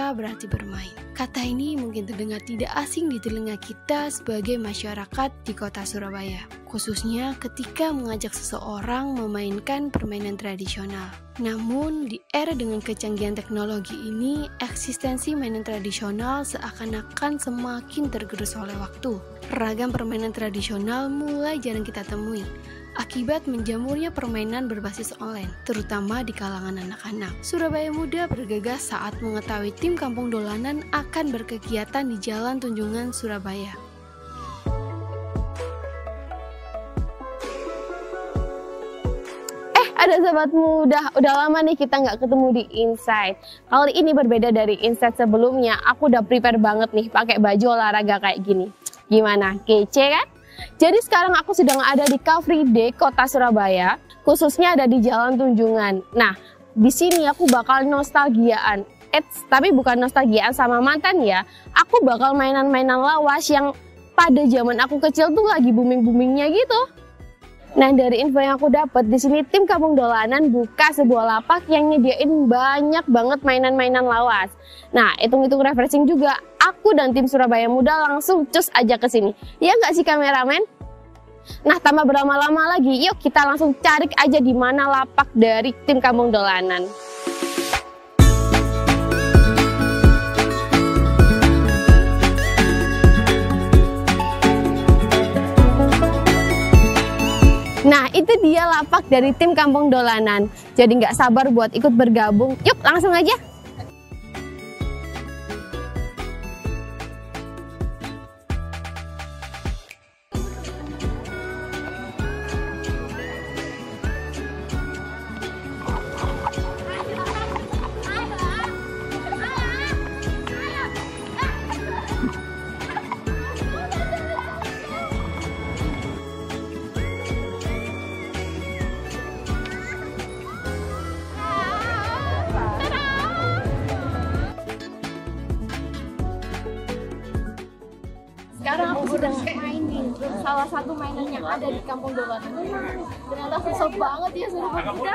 kata berarti bermain. Kata ini mungkin terdengar tidak asing di telinga kita sebagai masyarakat di kota Surabaya, khususnya ketika mengajak seseorang memainkan permainan tradisional. Namun, di era dengan kecanggihan teknologi ini, eksistensi mainan tradisional seakan-akan semakin tergerus oleh waktu. Ragam permainan tradisional mulai jarang kita temui, akibat menjamurnya permainan berbasis online, terutama di kalangan anak-anak. Surabaya Muda bergegas saat mengetahui tim Kampung Dolanan akan berkegiatan di Jalan Tunjungan, Surabaya. Ada sahabat muda, udah lama nih kita nggak ketemu di Insight. Kali ini berbeda dari Insight sebelumnya, aku udah prepare banget nih pakai baju olahraga kayak gini. Gimana? Kece kan? Jadi sekarang aku sedang ada di Car Free Day Kota Surabaya, khususnya ada di Jalan Tunjungan. Nah, di sini aku bakal nostalgiaan. Tapi bukan nostalgiaan sama mantan ya. Aku bakal mainan-mainan lawas yang pada zaman aku kecil tuh lagi booming-boomingnya gitu. Nah, dari info yang aku dapat, di sini tim Kampung Dolanan buka sebuah lapak yang nyediain banyak banget mainan-mainan lawas. Nah, hitung-hitung refreshing juga, aku dan tim Surabaya Muda langsung cus aja ke sini. Ya nggak sih kameramen? Nah, tanpa berlama-lama lagi, yuk kita langsung cari aja di mana lapak dari tim Kampung Dolanan. Nah, itu dia lapak dari tim Kampung Dolanan. Jadi nggak sabar buat ikut bergabung. Yuk, langsung aja. Sekarang aku sedang mainin salah satu mainan yang ada di Kampung Dolanan. Ternyata susah banget ya Surabaya Muda.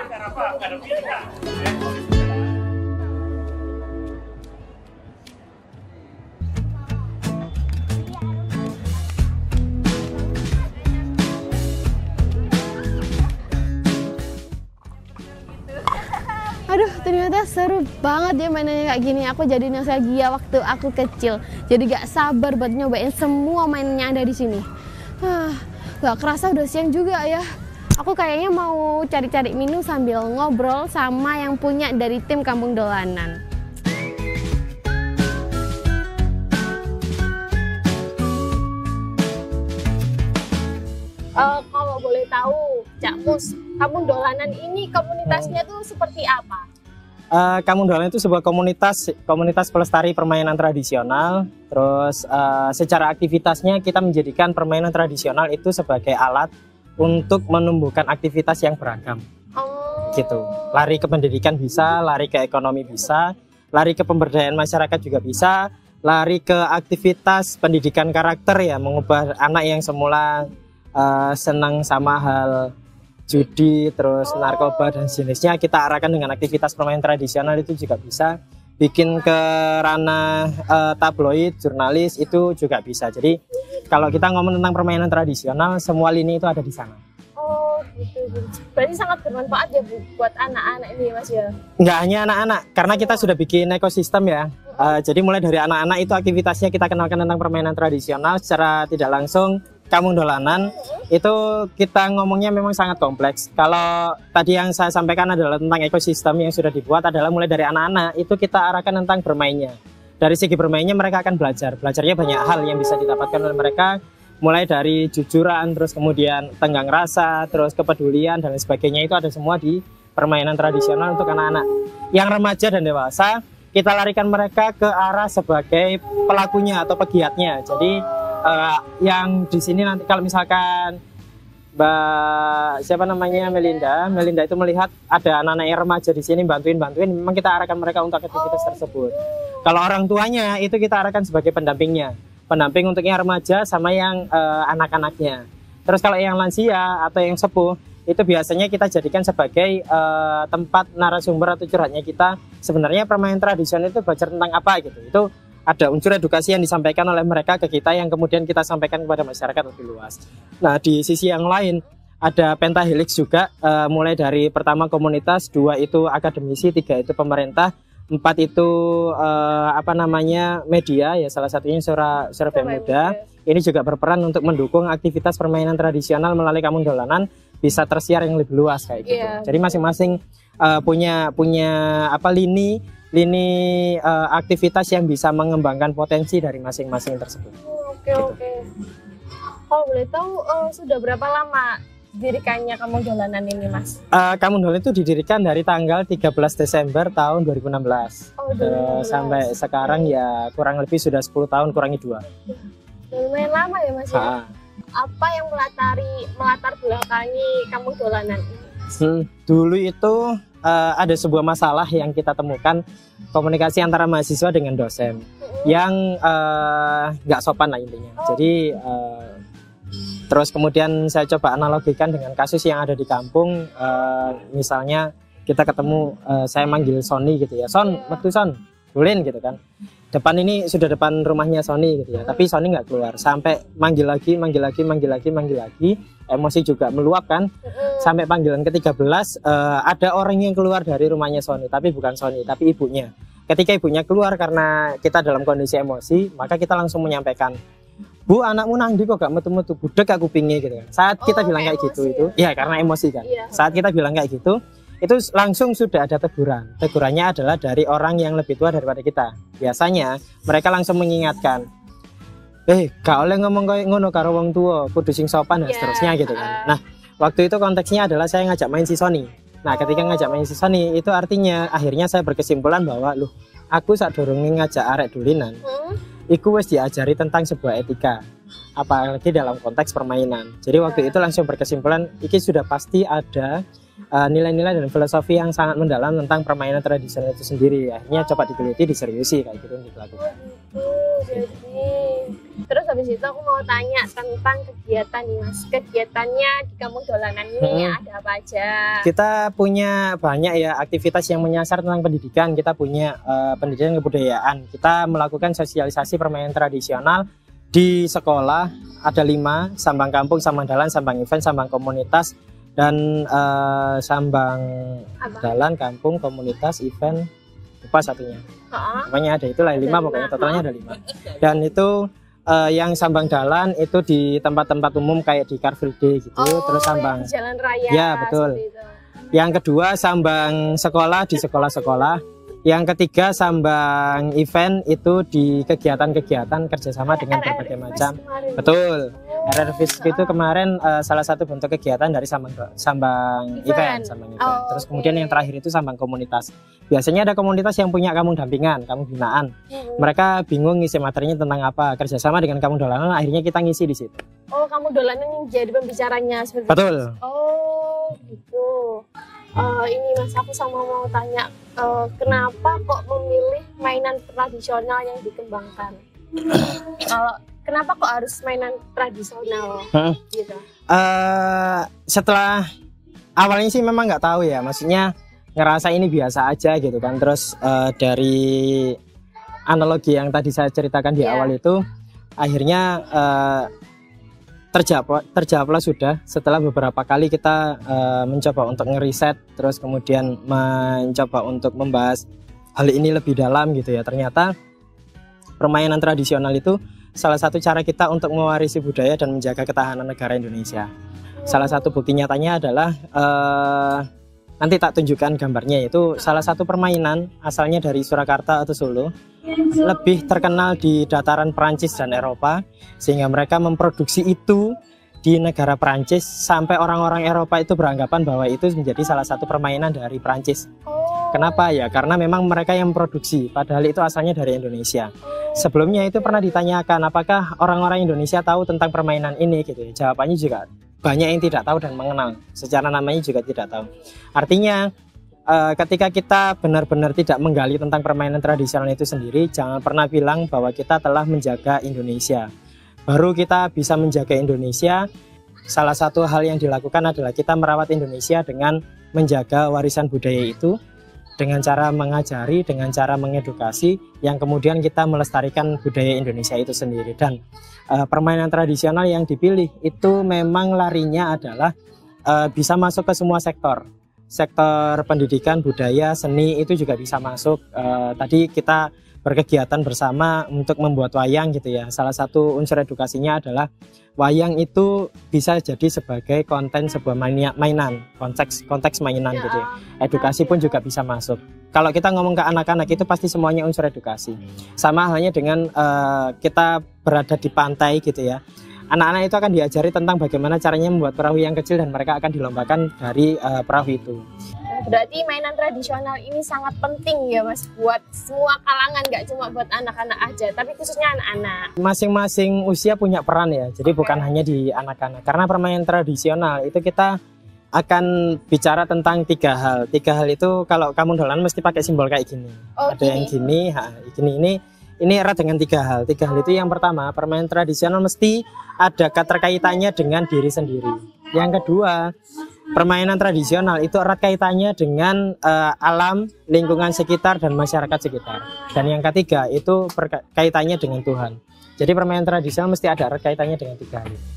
Aduh, ternyata seru banget ya mainannya kayak gini. Aku jadi nostalgia waktu aku kecil. Jadi gak sabar buat nyobain semua mainannya ada di sini. Gak kerasa udah siang juga ya. Aku kayaknya mau cari-cari minum sambil ngobrol sama yang punya dari tim Kampung Dolanan. Kalau boleh tahu, Cak Mus, Kampung Dolanan ini komunitasnya tuh seperti apa? Kampung Dolanan itu sebuah komunitas pelestari permainan tradisional. Terus secara aktivitasnya kita menjadikan permainan tradisional itu sebagai alat untuk menumbuhkan aktivitas yang beragam. Gitu. Lari ke pendidikan bisa, lari ke ekonomi bisa, lari ke pemberdayaan masyarakat juga bisa, lari ke aktivitas pendidikan karakter ya, mengubah anak yang semula senang sama hal judi, terus narkoba dan jenisnya, kita arahkan dengan aktivitas permainan tradisional itu juga bisa. Bikin ke ranah tabloid, jurnalis itu juga bisa. Jadi kalau kita ngomong tentang permainan tradisional, semua lini itu ada di sana. Oh gitu. Berarti sangat bermanfaat ya buat anak-anak ini Mas ya? Nggak hanya anak-anak, karena kita sudah bikin ekosistem ya. Jadi mulai dari anak-anak itu aktivitasnya kita kenalkan tentang permainan tradisional secara tidak langsung. Kampung Dolanan itu kita ngomongnya memang sangat kompleks. Kalau tadi yang saya sampaikan adalah tentang ekosistem yang sudah dibuat, adalah mulai dari anak-anak itu kita arahkan tentang bermainnya. Dari segi bermainnya mereka akan belajarnya banyak hal yang bisa didapatkan oleh mereka, mulai dari jujuran, terus kemudian tenggang rasa, terus kepedulian dan lain sebagainya, itu ada semua di permainan tradisional untuk anak-anak. Yang remaja dan dewasa kita larikan mereka ke arah sebagai pelakunya atau pegiatnya. Jadi yang di sini nanti kalau misalkan Mbak siapa namanya Melinda itu melihat ada anak-anak yang remaja di sini bantuin, memang kita arahkan mereka untuk aktivitas tersebut. Kalau orang tuanya itu kita arahkan sebagai pendamping untuk yang remaja sama yang anak-anaknya. Terus kalau yang lansia atau yang sepuh itu biasanya kita jadikan sebagai tempat narasumber atau curhatnya kita. Sebenarnya permainan tradisional itu belajar tentang apa gitu. Itu ada unsur edukasi yang disampaikan oleh mereka ke kita yang kemudian kita sampaikan kepada masyarakat lebih luas. Nah, di sisi yang lain ada pentahelix juga, mulai dari pertama komunitas, 2 itu akademisi, 3 itu pemerintah, 4 itu media ya, salah satunya Surabaya Muda. Ini juga berperan untuk mendukung aktivitas permainan tradisional melalui kampung dolanan bisa tersiar yang lebih luas kayak gitu. Jadi masing-masing punya lini aktivitas yang bisa mengembangkan potensi dari masing-masing tersebut. Oke. Kalau boleh tahu sudah berapa lama didirikannya kampung dolanan ini, Mas? Kampung dolanan itu didirikan dari tanggal 13 Desember tahun 2016. Sampai sekarang ya kurang lebih sudah 10 tahun kurangi 2. Lumayan lama ya, Mas ya? Apa yang melatar belakangi kampung dolanan ini? Dulu itu ada sebuah masalah yang kita temukan, komunikasi antara mahasiswa dengan dosen yang nggak sopan lah intinya. Jadi terus kemudian saya coba analogikan dengan kasus yang ada di kampung, misalnya kita ketemu, saya manggil Sony gitu ya, Son, metu Son, Dulin gitu kan. Depan ini sudah depan rumahnya Sony gitu ya, tapi Sony nggak keluar. Sampai manggil lagi, emosi juga meluap kan. Sampai panggilan ke-13, ada orang yang keluar dari rumahnya Sony, tapi bukan Sony, tapi ibunya. Ketika ibunya keluar karena kita dalam kondisi emosi, maka kita langsung menyampaikan, Bu, anakmu nang ndi kok gak metu-metu, budek aku pingin gitu kan. Saat kita bilang kayak gitu itu, ya karena emosi kan. Saat kita bilang kayak gitu, itu langsung sudah ada teguran. Tegurannya adalah dari orang yang lebih tua daripada kita. Biasanya mereka langsung mengingatkan, gak oleh ngomong kayak ngono karo wong tua, kudu sing sopan dan seterusnya gitu kan. Nah, waktu itu konteksnya adalah saya ngajak main si Sony. Nah, ketika ngajak main si Sony, itu artinya akhirnya saya berkesimpulan bahwa aku saat dorongin ngajak arek dulinan, iku wis diajari tentang sebuah etika, apalagi dalam konteks permainan. Jadi waktu itu langsung berkesimpulan, iki sudah pasti ada nilai-nilai dan filosofi yang sangat mendalam tentang permainan tradisional itu sendiri. Akhirnya coba diteliti, diseriusi kayak gitu yang dilakukan. Terus habis itu aku mau tanya tentang kegiatan nih, Mas. Kegiatannya di kampung dolanan ini ada apa aja? Kita punya banyak ya aktivitas yang menyasar tentang pendidikan. Kita punya pendidikan kebudayaan. Kita melakukan sosialisasi permainan tradisional di sekolah. Ada 5, Sambang Kampung, Sambang Dalan, Sambang Event, Sambang Komunitas, dan Sambang Dalan, Kampung, Komunitas, Event, lupa satunya. Pokoknya ada itulah 5, pokoknya totalnya ada 5. Dan itu yang Sambang Dalan itu di tempat-tempat umum kayak di Car Free Day gitu. Terus Sambang di jalan raya. Ya betul. Yang kedua Sambang sekolah di sekolah-sekolah. Yang ketiga Sambang Event itu di kegiatan-kegiatan kerjasama dengan berbagai macam. Betul. RRFIS itu kemarin salah satu bentuk kegiatan dari Sambang Event. Terus kemudian yang terakhir itu Sambang Komunitas. Biasanya ada komunitas yang punya kampung dampingan, kampung binaan. Mereka bingung ngisi materinya tentang apa. Kerjasama dengan kampung dolanan, akhirnya kita ngisi di situ. Oh, kampung dolanan yang jadi pembicaranya seperti itu. Betul. Oh, gitu. Ini Mas, aku sama mau tanya, kenapa kok memilih mainan tradisional yang dikembangkan? Kenapa kok harus mainan tradisional? Gitu? Setelah awalnya sih memang nggak tahu ya, maksudnya ngerasa ini biasa aja gitu kan. Terus dari analogi yang tadi saya ceritakan di awal itu, akhirnya terjawablah sudah setelah beberapa kali kita mencoba untuk ngeriset, terus kemudian mencoba untuk membahas hal ini lebih dalam gitu ya. Ternyata permainan tradisional itu salah satu cara kita untuk mewarisi budaya dan menjaga ketahanan negara Indonesia. Salah satu bukti nyatanya adalah nanti tak tunjukkan gambarnya, yaitu salah satu permainan asalnya dari Surakarta atau Solo, lebih terkenal di dataran Perancis dan Eropa, sehingga mereka memproduksi itu di negara Perancis sampai orang-orang Eropa itu beranggapan bahwa itu menjadi salah satu permainan dari Perancis. Kenapa ya? Karena memang mereka yang memproduksi, padahal itu asalnya dari Indonesia. Sebelumnya itu pernah ditanyakan apakah orang-orang Indonesia tahu tentang permainan ini gitu. Jawabannya juga banyak yang tidak tahu dan mengenal, secara namanya juga tidak tahu. Artinya ketika kita benar-benar tidak menggali tentang permainan tradisional itu sendiri, jangan pernah bilang bahwa kita telah menjaga Indonesia. Baru kita bisa menjaga Indonesia salah satu hal yang dilakukan adalah kita merawat Indonesia dengan menjaga warisan budaya itu, dengan cara mengajari, dengan cara mengedukasi, yang kemudian kita melestarikan budaya Indonesia itu sendiri. Dan permainan tradisional yang dipilih itu memang larinya adalah bisa masuk ke semua sektor. Sektor pendidikan, budaya, seni itu juga bisa masuk. Tadi kita berkegiatan bersama untuk membuat wayang gitu ya. Salah satu unsur edukasinya adalah wayang itu bisa jadi sebagai konten sebuah mainan, konteks mainan gitu ya. Edukasi pun juga bisa masuk. Kalau kita ngomong ke anak-anak itu pasti semuanya unsur edukasi. Sama halnya dengan kita berada di pantai gitu ya. Anak-anak itu akan diajari tentang bagaimana caranya membuat perahu yang kecil dan mereka akan dilombakan dari perahu itu. Berarti mainan tradisional ini sangat penting ya Mas buat semua kalangan, nggak cuma buat anak-anak aja, tapi khususnya anak-anak. Masing-masing usia punya peran ya, jadi bukan hanya di anak-anak. Karena permainan tradisional itu kita akan bicara tentang 3 hal. 3 hal itu kalau kamu dolan mesti pakai simbol kayak gini. Ada yang gini, ini erat dengan 3 hal. 3 hal itu yang pertama, permainan tradisional mesti ada keterkaitannya dengan diri sendiri. Yang kedua, permainan tradisional itu erat kaitannya dengan alam, lingkungan sekitar, dan masyarakat sekitar. Dan yang ketiga itu kaitannya dengan Tuhan. Jadi permainan tradisional mesti ada erat kaitannya dengan 3 hal itu.